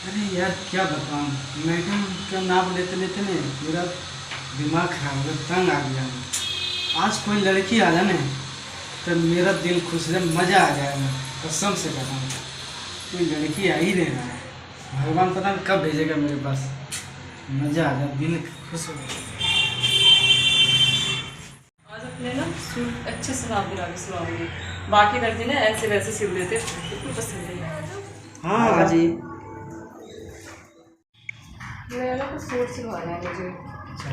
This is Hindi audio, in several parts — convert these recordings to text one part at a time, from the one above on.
अरे यार क्या बताऊँ। मैडम का नाम लेते लेते ने मेरा दिमाग खराब हो गया, तंग आ गया मैं। आज कोई लड़की आ जाए ना तो मेरा दिल खुश है, मज़ा आ जाएगा। कसम से कहता हूँ, कोई लड़की आ ही नहीं रहा है। भगवान पता नहीं कब भेजेगा मेरे पास। मज़ा आ जाए, दिल खुश हो जाए। आज अपने ना सूट अच्छे से नाप दिला के सिलवाऊंगी। बाकी दर्जी ना ऐसे वैसे सिल देते, बिल्कुल पसंद नहीं है। हाँ हाँ जी। मेरा ना कुछ सूट सिलवाना है मुझे, अच्छा,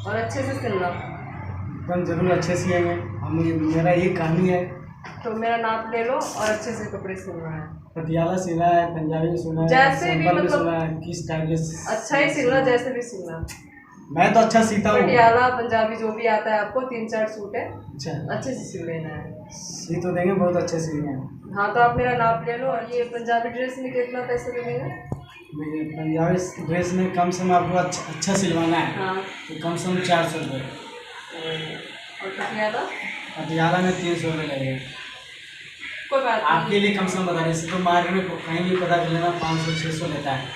और अच्छे से सिलना। एकदम जरूर अच्छे से आएंगे। हम मेरा ये कहानी है। तो मेरा नाप ले लो और अच्छे से कपड़े सिलना है। पटियाला सिला है, पंजाबी भी सुना है, जैसे भी सिंपल भी मतलब सुना है, किस टाइप अच्छा ही सिलना, जैसे भी सिलना। मैं तो अच्छा सीता हूँ। पटियाला पंजाबी जो भी आता है आपको, 3-4 सूट है, अच्छा, अच्छे से सिल लेना है। सी तो देंगे, बहुत अच्छे सीएंगे। हाँ तो आप मेरा नाप ले लो। और ये पंजाबी ड्रेस में कितना पैसे लगेंगे? देखिए, पंजाबी ड्रेस में कम से कम आपको अच्छा सिलवाना है। हाँ, तो कम से कम 400 रुपये। और पटियाला पटियाला में 300 रुपये लगेगा। कोई बात नहीं। आपके लिए कम से कम बता रहे, इससे तो मार्केट में कहीं भी पता कर लेना, 500-600 लेता है।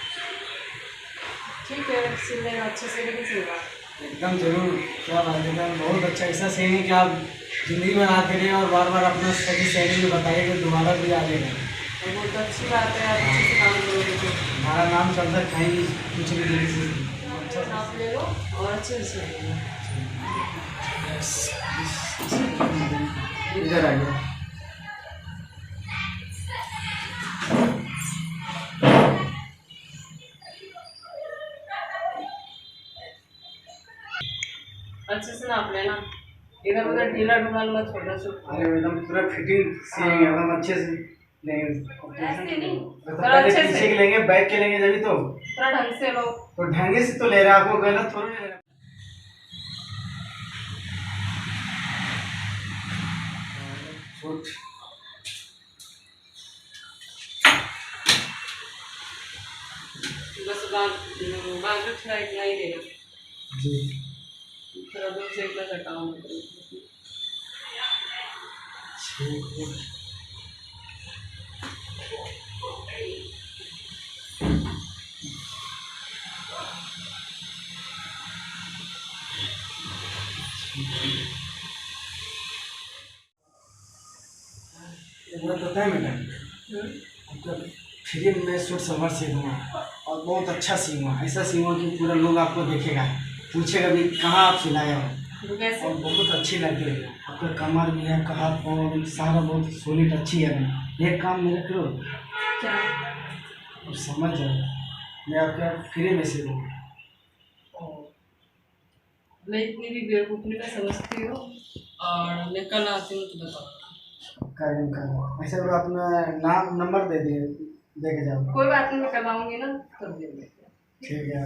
ठीक है, सिल लेना अच्छे से, लेकिन सिलना। एकदम जरूर। क्या बात है, बहुत अच्छा। ऐसा सेम है कि आप जिंदगी में याद करिए और बार बार अपना सही सहेली में बताइए कि दोबारा भी आ जाएगा। और वो तो अच्छी बात है, आप अच्छे से काम करोगे तो। हमारा नाम चलता है कहीं भी, कुछ भी जल्दी से। अच्छा नाप ले लो और अच्छे से सिल लेना। इधर आ गया। अच्छे से नाप लेना, इधर उधर ढीला ढूंढा मत छोड़ना सूट। अरे एकदम पूरा फिटिंग से एकदम अच्छे से लेंगे। ऐसे नहीं, तो थोड़ा पहले अच्छे पीछे से, के लेंगे, बैक के लेंगे जभी तो। थोड़ा ढंग से लो। तो ढंगे से तो ले रहे हैं, आपको गलत थोड़ी ले रहे हैं। छूट। बस बाजू थोड़ा इतना ही देना, जी। थोड़ा दूर से इतना कटाओ मत। ठीक है। एक बात पता है मैडम, आपका फ्री में सूट सलवार सीखूँगा और बहुत अच्छा सीखूँगा। ऐसा सीखूँगा कि पूरा लोग आपको देखेगा, पूछेगा भी कहाँ आप सिलाए हो। तो कैसे? और बहुत अच्छी लगती है आपका, कमर भी है, हाथ पाँव भी सारा बहुत सॉलिड अच्छी है। मैं एक काम मेरा करो क्या? और समझ जाओ, मैं आपका फ्री में सीखूँ। मैं इतनी भी बेवकूफ़ी का समझती हूँ, और मैं कल आती हूँ तो बताओ। कार्य कर ऐसे तो अपना नाम नंबर दे दिए, दे के जाओ। कोई बात नहीं, मैं कल आऊँगी ना तब दे देंगे। ठीक है।